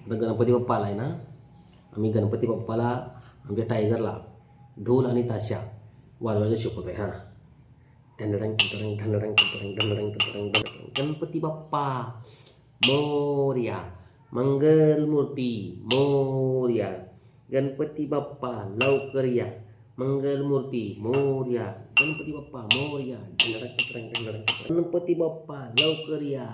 आता गणपती बाप्पा आला आहे ना, आम्ही गणपती बाप्पाला आमच्या टायगरला ढोल आणि ताशा वाजवायला शिकवतो आहे. हां, ढंडरंग ढंडरंग ढंडरंग ढंडरंग ढंडरंग ढंडरंग ढंडरंग. गणपती बाप्पा मोरया, मंगलमूर्ती मोरया, गणपती बाप्पा लवकर या, मंगलमूर्ती मोरया, गणपती बाप्पा मोरया, ढंडरंग ढंडरंग ढंडरंग ढंडरंग. गणपती बाप्पा लवकर या,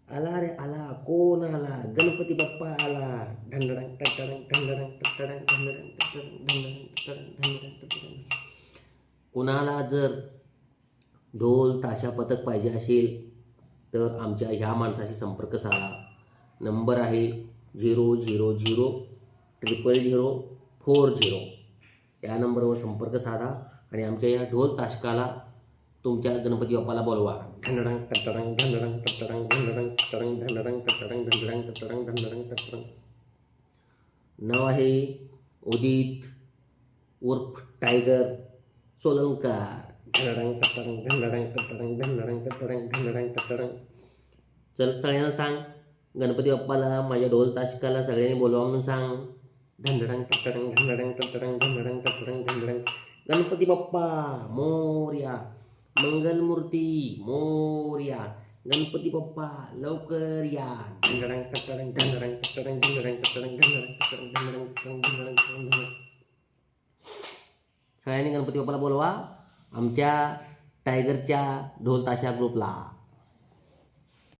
आला रे आला, कोण आला, गणपती बाप्पा आला, ढंडरंग टटरंग ढंडरंग टटरंग ढंडरंग टटरंग ढंडरंग टटरंग ढंडरंग टटरंग. कुणाला जर ढोल ताशा पथक पाहिजे असेल तर आमच्या ह्या माणसाशी संपर्क साधा. नंबर आहे 0000040. या नंबरवर संपर्क साधा आणि आमच्या या ढोल ताशकाला तुमच्या गणपती बाप्पाला बोलवा. ढंडरंग टटरंग ढंडरंग टटरंग ढंडरंग टटरंग ढंडरंग टटरंग ढंडरंग टटरंग ढंडरंग टटरंग. नाव आहे उदित उर्फ टायगर सोलंकार. ढंडरंग टटरंग ढंडरंग टटरंग ढंडरंग टटरंग ढंडरंग टटरंग. चल सगळ्यांना सांग, गणपती बाप्पाला माझ्या ढोल ताशकाला सगळ्यांनी बोलवा म्हणून सांग. ढंडरंग टटरंग ढंडरंग टटरंग ढंडरंग टटरंग ढंडरंग. गणपती बाप्पा मोरया, मंगलमूर्ती मोरया, गणपती बाप्पा लवकर या, ढंडरंग टटरंग ढंडरंग टटरंग ढंडरंग टटरंग ढंडरंग टटरंग ढंडरंग टटरंग ढंडरंग टटरंग. सगळ्यांनी गणपती बाप्पाला बोलवा आमच्या टायगरच्या ढोल ताशा ग्रुपला.